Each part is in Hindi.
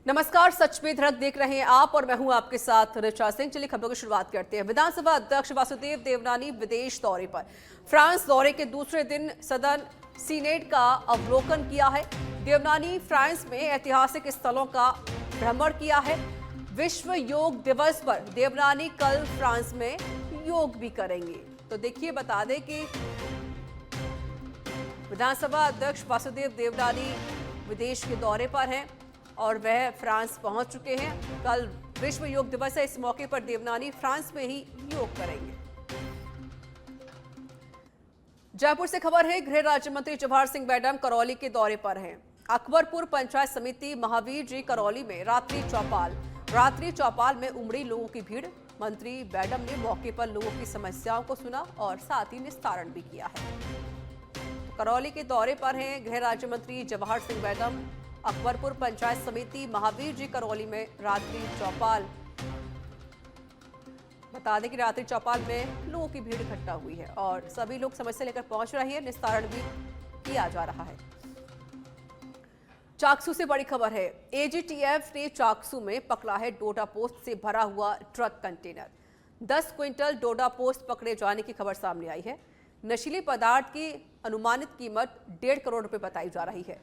नमस्कार, सच में धड़क देख रहे हैं आप और मैं हूं आपके साथ ऋचा सिंह। चलिए खबरों की शुरुआत करते हैं। विधानसभा अध्यक्ष वासुदेव देवनानी विदेश दौरे पर। फ्रांस दौरे के दूसरे दिन सदन सीनेट का अवलोकन किया है। देवनानी फ्रांस में ऐतिहासिक स्थलों का भ्रमण किया है। विश्व योग दिवस पर देवनानी कल फ्रांस में योग भी करेंगे। तो देखिए, बता दें कि विधानसभा अध्यक्ष वासुदेव देवनानी विदेश के दौरे पर हैं और वह फ्रांस पहुंच चुके हैं। कल विश्व योग दिवस है, इस मौके पर देवनानी फ्रांस में ही योग करेंगे। जयपुर से खबर है, गृह राज्य मंत्री जवाहर सिंह मैडम करौली के दौरे पर हैं। अकबरपुर पंचायत समिति महावीर जी करौली में रात्रि चौपाल में उमड़ी लोगों की भीड़। मंत्री मैडम ने मौके पर लोगों की समस्याओं को सुना और साथ ही निस्तारण भी किया है। करौली के दौरे पर हैं गृह राज्य मंत्री जवाहर सिंह मैडम। अकबरपुर पंचायत समिति महावीर जी करौली में रात्रि चौपाल। बता दें कि रात्रि चौपाल में लोगों की भीड़ इकट्ठा हुई है और सभी लोग समस्या लेकर पहुंच रहे हैं। निस्तारण भी किया जा रहा है। चाकसू से बड़ी खबर है, एजीटीएफ ने चाकसू में पकड़ा है डोडा पोस्ट से भरा हुआ ट्रक कंटेनर। 10 क्विंटल डोडा पोस्ट पकड़े जाने की खबर सामने आई है। नशीले पदार्थ की अनुमानित कीमत 1.5 करोड़ रुपए बताई जा रही है।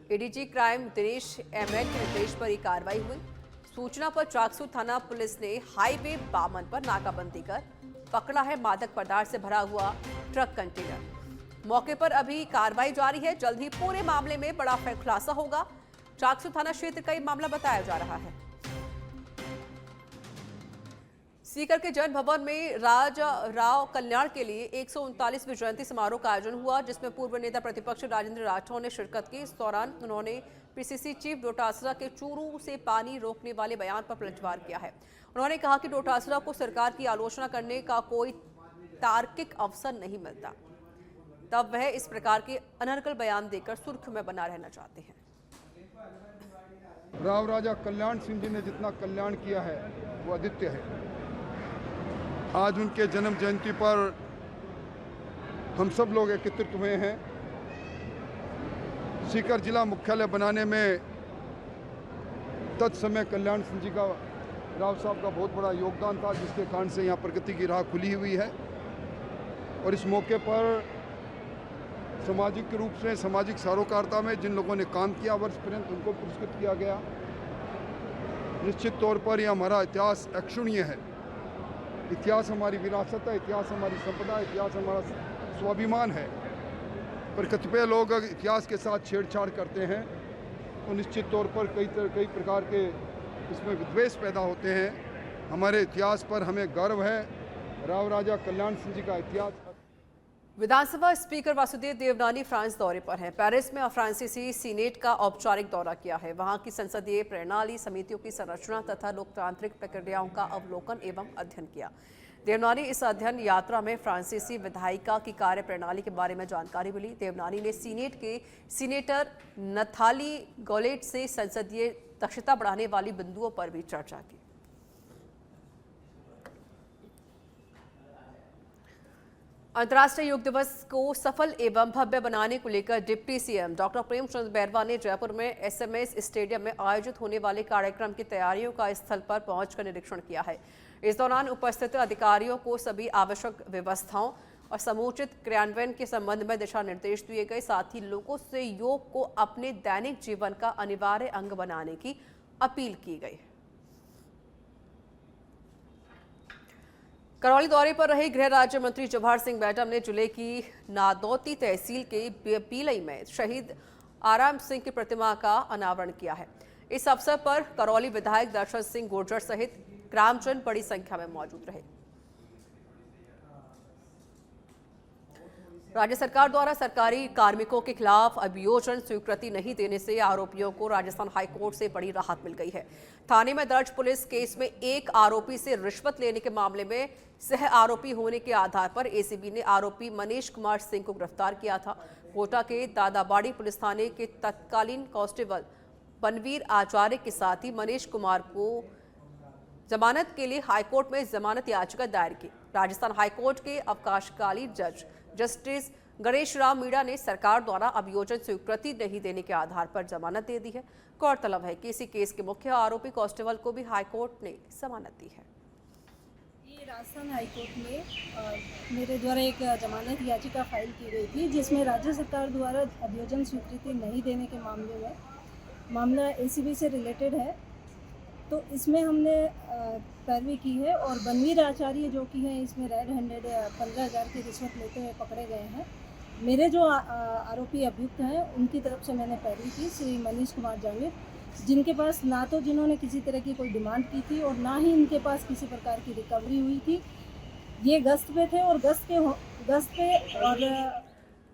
एडीजी क्राइम दिनेश एमएल के निर्देश पर यह कार्रवाई हुई। सूचना पर चाकसू थाना पुलिस ने हाईवे बामन पर नाकाबंदी कर पकड़ा है मादक पदार्थ से भरा हुआ ट्रक कंटेनर। मौके पर अभी कार्रवाई जारी है। जल्द ही पूरे मामले में बड़ा खुलासा होगा। चाकसू थाना क्षेत्र का यह मामला बताया जा रहा है। सीकर के जैन भवन में राजा राव कल्याण के लिए 139वीं जयंती समारोह का आयोजन हुआ, जिसमें पूर्व नेता प्रतिपक्ष राजेंद्र राठौर ने शिरकत की। इस दौरान उन्होंने पीसीसी चीफ डोटासरा के चूरू से पानी रोकने वाले बयान पर पलटवार किया है। उन्होंने कहा कि डोटासरा को सरकार की आलोचना करने का कोई तार्किक अवसर नहीं मिलता, तब वह इस प्रकार के अनर्गल बयान देकर सुर्ख में बना रहना चाहते हैं। राव राजा कल्याण सिंह जी ने जितना कल्याण किया है वो अद्वितीय है। आज उनके जन्म जयंती पर हम सब लोग एकत्रित हुए हैं। सीकर जिला मुख्यालय बनाने में तत्समय कल्याण सिंह जी का, राव साहब का बहुत बड़ा योगदान था, जिसके कारण से यहाँ प्रगति की राह खुली हुई है। और इस मौके पर सामाजिक रूप से, सामाजिक सरोकारिता में जिन लोगों ने काम किया वर्ष पर्यंत, उनको पुरस्कृत किया गया। निश्चित तौर पर यह हमारा इतिहास अक्षुण्य है। इतिहास हमारी विरासत है, इतिहास हमारी संपदा, इतिहास हमारा स्वाभिमान है। पर कतिपय लोग इतिहास के साथ छेड़छाड़ करते हैं तो निश्चित तौर पर कई प्रकार के इसमें विद्वेष पैदा होते हैं। हमारे इतिहास पर हमें गर्व है। राव राजा कल्याण सिंह जी का इतिहास। विधानसभा स्पीकर वासुदेव देवनानी फ्रांस दौरे पर हैं। पेरिस में फ्रांसीसी सीनेट का औपचारिक दौरा किया है। वहां की संसदीय प्रणाली, समितियों की संरचना तथा लोकतांत्रिक प्रक्रियाओं का अवलोकन एवं अध्ययन किया। देवनानी इस अध्ययन यात्रा में फ्रांसीसी विधायिका की कार्य प्रणाली के बारे में जानकारी मिली। देवनानी ने सीनेट के सीनेटर नथाली गोलेट से संसदीय दक्षता बढ़ाने वाली बिंदुओं पर भी चर्चा की। अंतर्राष्ट्रीय योग दिवस को सफल एवं भव्य बनाने को लेकर deputy CM doctor Premchand Bairwa ने जयपुर में एसएमएस स्टेडियम में आयोजित होने वाले कार्यक्रम की तैयारियों का स्थल पर पहुंचकर निरीक्षण किया है। इस दौरान उपस्थित अधिकारियों को सभी आवश्यक व्यवस्थाओं और समुचित क्रियान्वयन के संबंध में दिशा निर्देश दिए गए। साथ ही लोगों से योग को अपने दैनिक जीवन का अनिवार्य अंग बनाने की अपील की गई। करौली दौरे पर रहे गृह राज्य मंत्री जवाहर सिंह मैडम ने जिले की नादौती तहसील के पीलई में शहीद आराम सिंह की प्रतिमा का अनावरण किया है। इस अवसर पर करौली विधायक दर्शन सिंह गुर्जर सहित ग्रामजन बड़ी संख्या में मौजूद रहे। राज्य सरकार द्वारा सरकारी कार्मिकों के खिलाफ अभियोजन स्वीकृति नहीं देने से आरोपियों को राजस्थान हाईकोर्ट से बड़ी राहत मिल गई है। थाने में दर्ज पुलिस केस में एक आरोपी से रिश्वत लेने के मामले में सह आरोपी होने के आधार पर एसीबी ने आरोपी मनीष कुमार सिंह को गिरफ्तार किया था। कोटा के दादाबाड़ी पुलिस थाने के तत्कालीन कांस्टेबल बनवीर आचार्य के साथ ही मनीष कुमार को जमानत के लिए हाईकोर्ट में जमानत याचिका दायर की। राजस्थान हाईकोर्ट के अवकाशकालीन जज जस्टिस गणेश राम मीणा ने सरकार द्वारा अभियोजन स्वीकृति नहीं देने के आधार पर जमानत दे दी है। गौरतलब है कि इसी केस के मुख्य आरोपी कांस्टेबल को भी हाईकोर्ट ने जमानत दी है। ये राजस्थान हाईकोर्ट में मेरे द्वारा एक जमानत याचिका फाइल की गई थी, जिसमें राज्य सरकार द्वारा अभियोजन स्वीकृति नहीं देने के मामले में मामला एसीबी से रिलेटेड है। तो इसमें हमने पैरवी की है और बनवीर आचार्य जो कि हैं इसमें रेड हैंडेड 15,000 की रिश्वत लेते हुए पकड़े गए हैं। मेरे जो आरोपी अभियुक्त हैं उनकी तरफ से मैंने पैरवी की, श्री मनीष कुमार जावेद, जिनके पास ना तो जिन्होंने किसी तरह की कोई डिमांड की थी और ना ही इनके पास किसी प्रकार की रिकवरी हुई थी। ये गश्त पे थे और गश्त पे और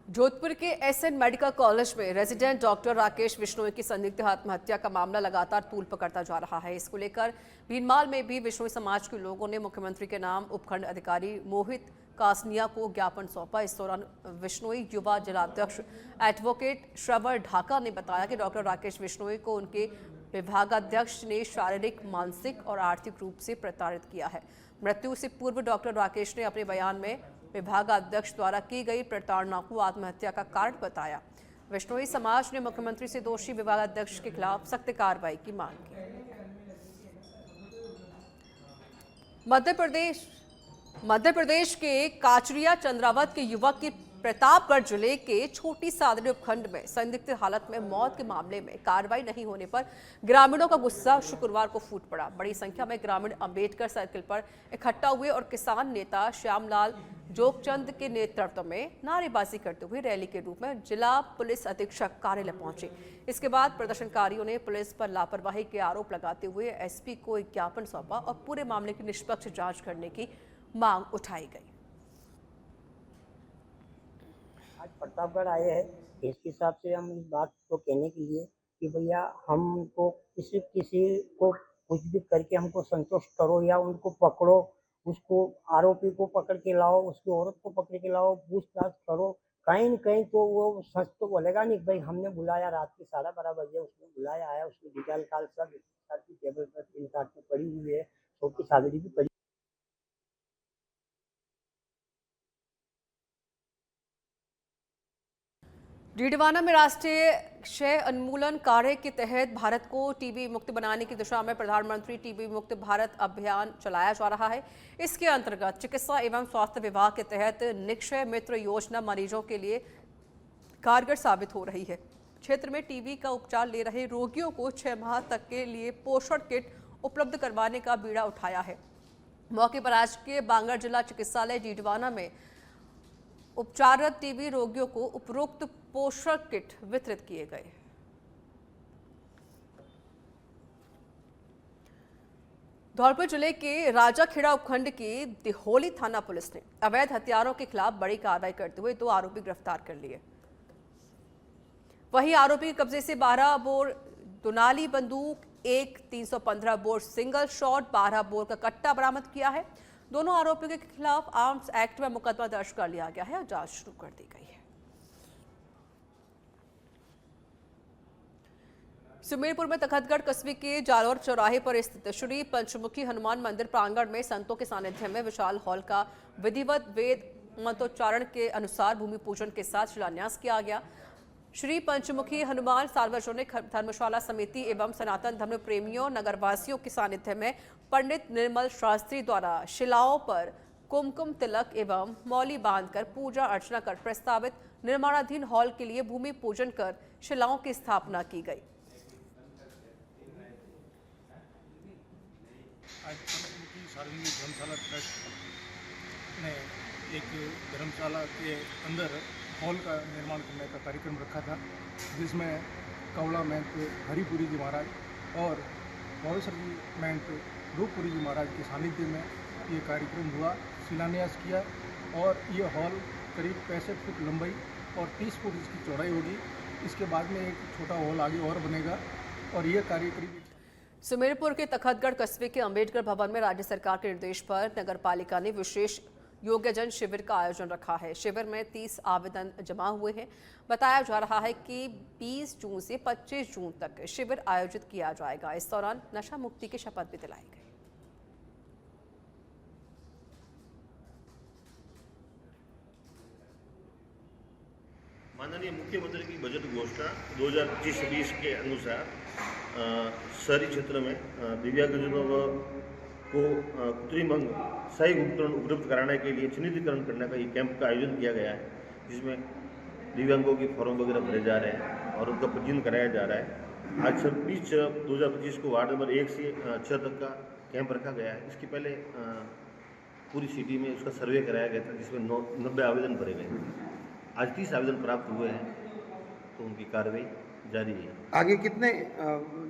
जोधपुर के एसएन मेडिकल कॉलेज में रेजिडेंट डॉक्टर राकेश बिश्नोई की संदिग्ध आत्महत्या का मामला लगातार तूल पकड़ता जा रहा है। इसको लेकर भीनमाल में भी बिश्नोई समाज के लोगों ने मुख्यमंत्री के नाम उपखंड अधिकारी मोहित कासनिया को ज्ञापन सौंपा। इस दौरान बिश्नोई युवा जिलाध्यक्ष एडवोकेट श्रवण ढाका ने बताया कि डॉक्टर राकेश बिश्नोई को उनके विभागाध्यक्ष ने शारीरिक, मानसिक और आर्थिक रूप से प्रताड़ित किया है। मृत्यु से पूर्व डॉक्टर राकेश ने अपने बयान में विभागाध्यक्ष द्वारा की गई प्रताड़ना को आत्महत्या का कारण बताया। बिश्नोई समाज ने मुख्यमंत्री से दोषी विभागाध्यक्ष के खिलाफ सख्त कार्रवाई की मांग की। मध्य प्रदेश के काचरिया चंद्रावत के युवक की प्रतापगढ़ जिले के छोटी सादड़ी उपखंड में संदिग्ध हालत में मौत के मामले में कार्रवाई नहीं होने पर ग्रामीणों का गुस्सा शुक्रवार को फूट पड़ा। बड़ी संख्या में ग्रामीण अंबेडकर सर्किल पर इकट्ठा हुए और किसान नेता श्यामलाल जोगचंद के नेतृत्व में नारेबाजी करते हुए रैली के रूप में जिला पुलिस अधीक्षक कार्यालय पहुंचे। इसके बाद प्रदर्शनकारियों ने पुलिस पर लापरवाही के आरोप लगाते हुए एसपी को एक ज्ञापन सौंपा और पूरे मामले की निष्पक्ष जांच करने की मांग उठाई गई। आज प्रतापगढ़ आए हैं इस हिसाब से हम इस बात को कहने के लिए कि भैया हमको किसी को कुछ भी करके हमको संतुष्ट करो या उनको पकड़ो, उसको आरोपी को पकड़ के लाओ, उसकी औरत को पकड़ के लाओ, पूछताछ करो। कहीं न कहीं तो वो सच तो बोलेगा नहीं। भाई हमने बुलाया रात के 12:30 बजे, उसने बुलाया आया, उसकी डिटेल काल सब की टेबल पर 3 कार्ड में पड़ी हुई है, छोटी सादड़ी भी पड़ी। डीडवाना में राष्ट्रीय क्षय उन्मूलन कार्य के तहत भारत को टीबी मुक्त बनाने की दिशा में प्रधानमंत्री टीबी मुक्त भारत अभियान चलाया जा रहा है। इसके अंतर्गत चिकित्सा एवं स्वास्थ्य विभाग के तहत निक्षय मित्र योजना मरीजों के लिए कारगर साबित हो रही है। क्षेत्र में टीबी का उपचार ले रहे रोगियों को 6 माह तक के लिए पोषण किट उपलब्ध करवाने का बीड़ा उठाया है। मौके पर आज के बांगड़ जिला चिकित्सालय डीडवाना में उपचाररत टीबी रोगियों को उपरोक्त पोषण किट वितरित किए गए। धौलपुर जिले के राजाखेड़ा उपखंड की दिहोली थाना पुलिस ने अवैध हथियारों के खिलाफ बड़ी कार्रवाई करते हुए 2 आरोपी गिरफ्तार कर लिए। वहीं आरोपी के कब्जे से 12 बोर दुनाली बंदूक, एक 315 बोर सिंगल शॉट, 12 बोर का कट्टा बरामद किया है। दोनों आरोपियों के खिलाफ आर्म्स एक्ट में मुकदमा दर्ज कर लिया गया है और जांच शुरू कर दी गई है। सुमेरपुर में तखतगढ़ कस्बे के जालौर चौराहे पर स्थित श्री पंचमुखी हनुमान मंदिर प्रांगण में संतों के सानिध्य में विशाल हॉल का विधिवत वेद मंत्रोच्चारण के अनुसार भूमि पूजन के साथ शिलान्यास किया गया। श्री पंचमुखी हनुमान सार्वजनिक धर्मशाला समिति एवं सनातन धर्म प्रेमियों नगरवासियों के सानिध्य में पंडित निर्मल शास्त्री द्वारा शिलाओं पर कुमकुम तिलक एवं मौली बांधकर पूजा अर्चना कर प्रस्तावित निर्माणाधीन हॉल के लिए भूमि पूजन कर शिलाओं की स्थापना की गई। आज पंचमुखी सार्वजनिक धर्मशाला ट्रस्ट ने एक धर्मशाला के अंदर हॉल का निर्माण करने का कार्यक्रम रखा था, जिसमें कवड़ा महंत हरिपुरी जी महाराज और भवेश्वर जी महंत रूपपुरी जी महाराज के सानिध्य में ये कार्यक्रम हुआ, शिलान्यास किया। और ये हॉल करीब 65 फुट लंबाई और 30 फुट इसकी चौड़ाई होगी। इसके बाद में एक छोटा हॉल आगे और बनेगा और ये कार्य करीब। सुमेरपुर के तखतगढ़ कस्बे के अंबेडकर भवन में राज्य सरकार के निर्देश पर नगरपालिका ने विशेष योग्यजन शिविर का आयोजन रखा है। शिविर में 30 आवेदन जमा हुए हैं। बताया जा रहा है कि 20 जून से 25 जून तक शिविर आयोजित किया जाएगा। इस दौरान नशा मुक्ति की शपथ भी दिलाई गई। माननीय मुख्यमंत्री की बजट घोषणा 2025-26 के अनुसार शहरी क्षेत्र में दिव्यांगजनों को कृत्रिम अंग सही उपकरण उपलब्ध कराने के लिए चिन्हितीकरण करने का ये कैंप का आयोजन किया गया है, जिसमें दिव्यांगों की फॉर्म वगैरह भरे जा रहे हैं और उनका पंजीयन कराया जा रहा है। आज 26/6/2025 को वार्ड नंबर 1 से 6 तक का कैंप रखा गया है। इसके पहले पूरी सिटी में उसका सर्वे कराया गया था, जिसमें 90 आवेदन भरे गए। आज 30 आवेदन प्राप्त हुए हैं, तो उनकी कार्रवाई जारी है। आगे कितने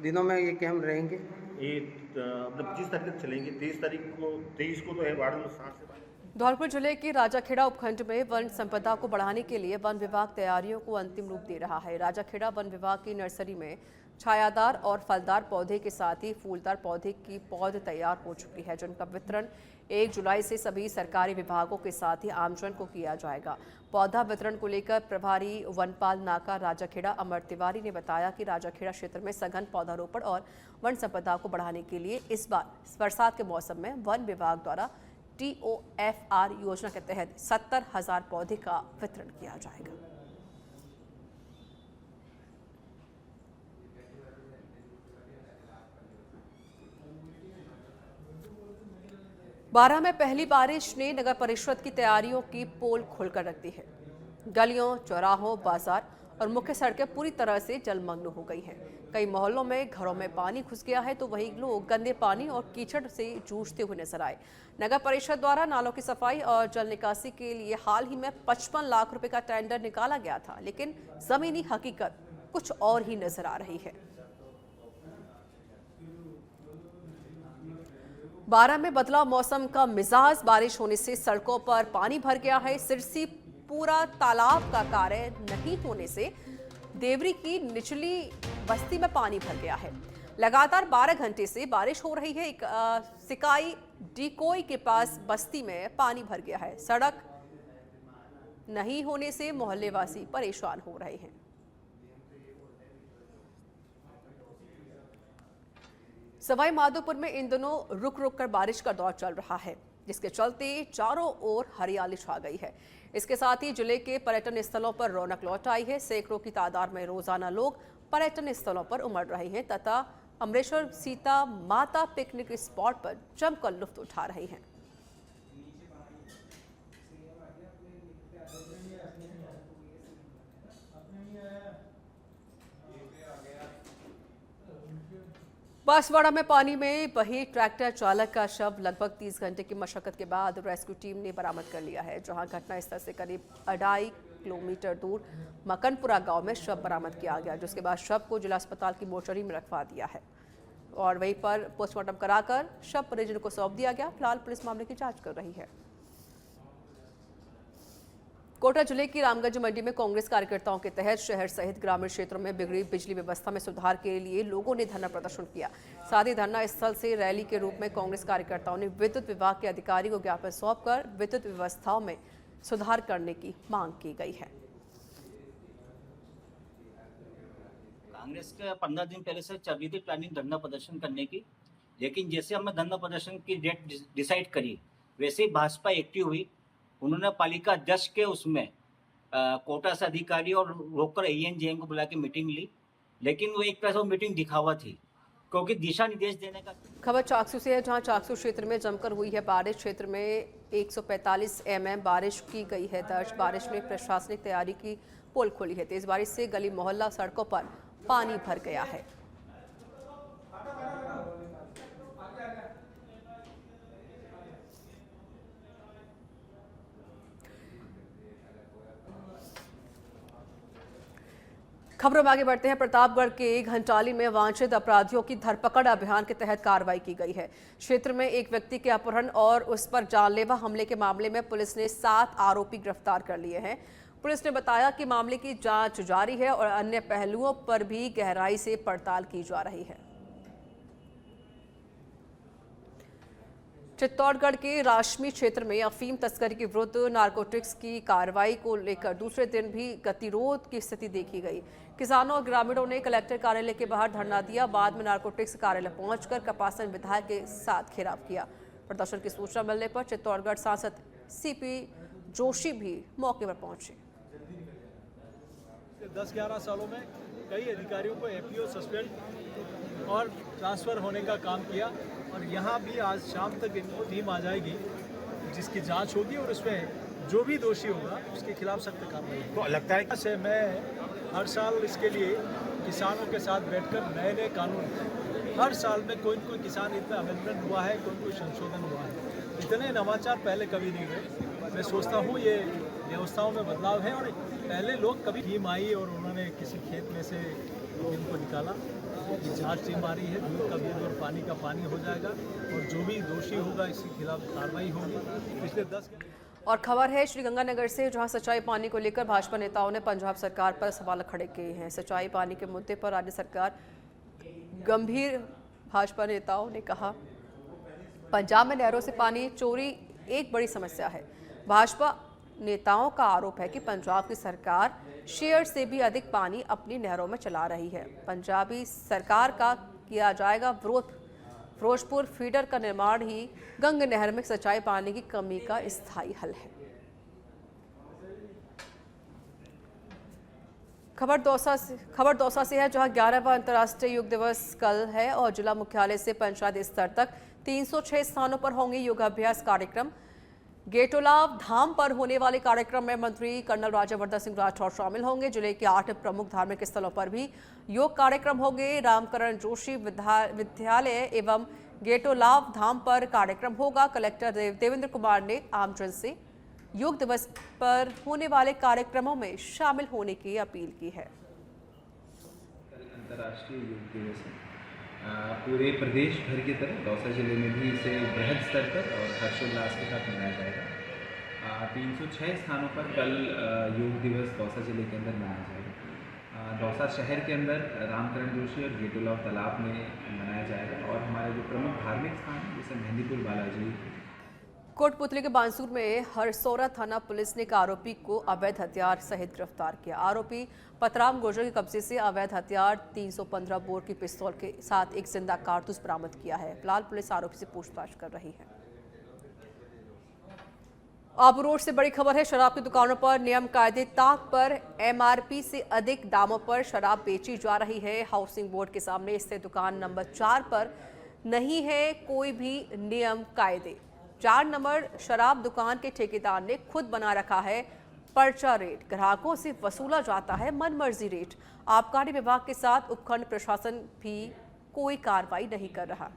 दिनों में ये कैंप रहेंगे? ये मतलब 25 तारीख तक चलेंगे। 23 को तो है वार्ड नंबर 7 से। धौलपुर जिले के राजाखेड़ा उपखंड में वन संपदा को बढ़ाने के लिए वन विभाग तैयारियों को अंतिम रूप दे रहा है। राजाखेड़ा वन विभाग की नर्सरी में छायादार और फलदार पौधे के साथ ही फूलदार पौधे की पौध तैयार हो चुकी है, जिनका वितरण 1 जुलाई से सभी सरकारी विभागों के साथ ही आमजन को किया जाएगा। पौधा वितरण को लेकर प्रभारी वनपाल नाका राजाखेड़ा अमर तिवारी ने बताया कि राजाखेड़ा क्षेत्र में सघन पौधारोपण और वन संपदा को बढ़ाने के लिए इस बार बरसात के मौसम में वन विभाग द्वारा TOFR योजना के तहत 70,000 पौधे का वितरण किया जाएगा। बारह में पहली बारिश ने नगर परिषद की तैयारियों की पोल खोलकर रख दी है। गलियों, चौराहों, बाजार और मुख्य सड़कें पूरी तरह से जलमग्न हो गई हैं। कई मोहल्लों में घरों में पानी घुस गया है, तो वहीं लोग गंदे पानी और कीचड़ से जूझते हुए नजर आए। नगर परिषद द्वारा नालों की सफाई और जल निकासी के लिए हाल ही में 55 लाख रुपए का टेंडर निकाला गया था, लेकिन जमीनी हकीकत कुछ और ही नजर आ रही है। 12 में बदला मौसम का मिजाज। बारिश होने से सड़कों पर पानी भर गया है। सिरसी पूरा तालाब का कार्य नहीं होने से देवरी की निचली बस्ती में पानी भर गया है। लगातार 12 घंटे से बारिश हो रही है। सिकाई डिकोई के पास बस्ती में पानी भर गया है। सड़क नहीं होने से मोहल्लेवासी परेशान हो रहे हैं। सवाई माधोपुर में इन दिनों रुक रुक कर बारिश का दौर चल रहा है, जिसके चलते चारों ओर हरियाली छा गई है। इसके साथ ही जिले के पर्यटन स्थलों पर रौनक लौट आई है। सैकड़ों की तादाद में रोजाना लोग पर्यटन स्थलों पर उमड़ रहे हैं तथा अमरेश्वर सीता माता पिकनिक स्पॉट पर जमकर लुत्फ उठा रहे हैं। बांसवाड़ा में पानी में बहे ट्रैक्टर चालक का शव लगभग 30 घंटे की मशक्कत के बाद रेस्क्यू टीम ने बरामद कर लिया है, जहां घटनास्थल से करीब 2.5 किलोमीटर दूर मकनपुरा गांव में शव बरामद किया गया, जिसके बाद शव को जिला अस्पताल की मोर्चरी में रखवा दिया है और वहीं पर पोस्टमार्टम कराकर शव परिजनों को सौंप दिया गया। फिलहाल पुलिस मामले की जाँच कर रही है। कोटा जिले की रामगंज मंडी में कांग्रेस कार्यकर्ताओं के तहत शहर सहित ग्रामीण क्षेत्रों में बिगड़ी बिजली व्यवस्था में सुधार के लिए लोगों ने धरना प्रदर्शन किया। साथ ही धरना स्थल से रैली के रूप में कांग्रेस कार्यकर्ताओं ने विद्युत विभाग के अधिकारी को ज्ञापन सौंपकर विद्युत व्यवस्थाओं में सुधार करने की मांग की गई है। कांग्रेस के 15 दिन पहले से चल रही थी प्लानिंग धरना प्रदर्शन करने की, लेकिन जैसे हमने धरना प्रदर्शन की डेट डिसाइड करी वैसे ही भाजपा एक्टिव हुई। उन्होंने पालिका अध्यक्ष के उसमें कोटा से अधिकारी और रोकर ANJM को बुला के मीटिंग ली, लेकिन वो एक तरह से मीटिंग दिखावा थी, क्योंकि दिशा निर्देश देने का। खबर चाकसू से है, जहां चाकसू क्षेत्र में जमकर हुई है बारिश। क्षेत्र में 145 mm बारिश की गई है दर्ज। बारिश में प्रशासनिक तैयारी की पोल खोली है। तेज बारिश से गली मोहल्ला सड़कों पर पानी भर गया है। खबरों में आगे बढ़ते हैं। प्रतापगढ़ के घंटाली में वांछित अपराधियों की धरपकड़ अभियान के तहत कार्रवाई की गई है। क्षेत्र में एक व्यक्ति के अपहरण और उस पर जानलेवा हमले के मामले में पुलिस ने 7 आरोपी गिरफ्तार कर लिए हैं। पुलिस ने बताया कि मामले की जांच जारी है और अन्य पहलुओं पर भी गहराई से पड़ताल की जा रही है। चित्तौड़गढ़ के राशमी क्षेत्र में अफीम तस्करी के विरुद्ध नारकोटिक्स की कार्रवाई को लेकर दूसरे दिन भी गतिरोध की स्थिति देखी गई। किसानों और ग्रामीणों ने कलेक्टर कार्यालय के बाहर धरना दिया। बाद में नारकोटिक्स कार्यालय पहुंचकर कपासन विधायक के साथ घेराव किया। प्रदर्शन की सूचना मिलने पर चित्तौड़गढ़ सांसद CP जोशी भी मौके पर पहुंचे। 10-11 सालों में कई अधिकारियों को एपीओ सस्पेंड और ट्रांसफ़र होने का काम किया और यहाँ भी आज शाम तक इनको टीम आ जाएगी जिसकी जांच होगी और उसमें जो भी दोषी होगा उसके खिलाफ सख्त कार्रवाई होगी। तो लगता है से मैं हर साल इसके लिए किसानों के साथ बैठकर नए नए कानून, हर साल में कोई न कोई किसान इतना अमेंडमेंट हुआ है, कोई संशोधन हुआ है, इतने नवाचार पहले कभी नहीं हुए। मैं सोचता हूँ ये व्यवस्थाओं में बदलाव है और पहले लोग कभी टीम आई और उन्होंने किसी खेत में से इनको निकाला, ये जांच टीम आ रही है, दूध का दूध और पानी का पानी हो जाएगा और जो भी दोषी होगा इसके खिलाफ कार्रवाई होगी। पिछले 10 और खबर है श्रीगंगानगर से, जहां सच्चाई पानी को लेकर भाजपा नेताओं ने पंजाब सरकार पर सवाल खड़े किए हैं। सच्चाई पानी के मुद्दे पर राज्य सरकार गंभीर। भाजपा नेताओं ने कहा पंजाब में नहरों से पानी चोरी एक बड़ी समस्या है। भाजपा नेताओं का आरोप है कि पंजाब की सरकार शेयर से भी अधिक पानी अपनी नहरों में चला रही है। पंजाबी सरकार का किया जाएगा विरोध। फिरोजपुर फीडर का निर्माण ही गंग नहर में सच्चाई पानी की कमी का स्थायी हल है। खबर दौसा से है, जहां 11वां अंतर्राष्ट्रीय योग दिवस कल है और जिला मुख्यालय से पंचायत स्तर तक 306 स्थानों पर होंगे योगाभ्यास कार्यक्रम। गेटोलाव धाम पर होने वाले कार्यक्रम में मंत्री कर्नल राज्यवर्धन सिंह राठौर शामिल होंगे। जिले के 8 प्रमुख धार्मिक स्थलों पर भी योग कार्यक्रम होंगे। रामकरण जोशी विद्यालय एवं गेटोलाव धाम पर कार्यक्रम होगा। कलेक्टर देवेंद्र कुमार ने आमजन से योग दिवस पर होने वाले कार्यक्रमों में शामिल होने की अपील की है। अंतर्राष्ट्रीय योग दिवस है। पूरे प्रदेश भर की तरह दौसा जिले में भी इसे बृहद स्तर पर और हर्षोल्लास के साथ मनाया जाएगा। 306 स्थानों पर कल योग दिवस दौसा जिले के अंदर मनाया जाएगा। दौसा शहर के अंदर रामकरण जोशी और गेटोलाव तालाब में मनाया जाएगा और हमारे जो प्रमुख धार्मिक स्थान हैं जैसे मेहंदीपुर बालाजी। कोटपुतली के बांसुर में हरसौरा थाना पुलिस ने एक आरोपी को अवैध हथियार सहित गिरफ्तार किया। आरोपी पतराम गुर्जर के कब्जे से अवैध हथियार 315 बोर की पिस्तौल के साथ एक जिंदा कारतूस बरामद किया है। फिलहाल पुलिस आरोपी से पूछताछ कर रही है। आबू रोड से बड़ी खबर है, शराब की दुकानों पर नियम कायदे ताक पर एमआरपी से अधिक दामों पर शराब बेची जा रही है। हाउसिंग बोर्ड के सामने स्थित दुकान नंबर 4 पर नहीं है कोई भी नियम कायदे। 4 नंबर शराब दुकान के ठेकेदार ने खुद बना रखा है पर्चा रेट। ग्राहकों से वसूला जाता है मनमर्जी रेट। आबकारी विभाग के साथ उपखंड प्रशासन भी कोई कार्रवाई नहीं कर रहा।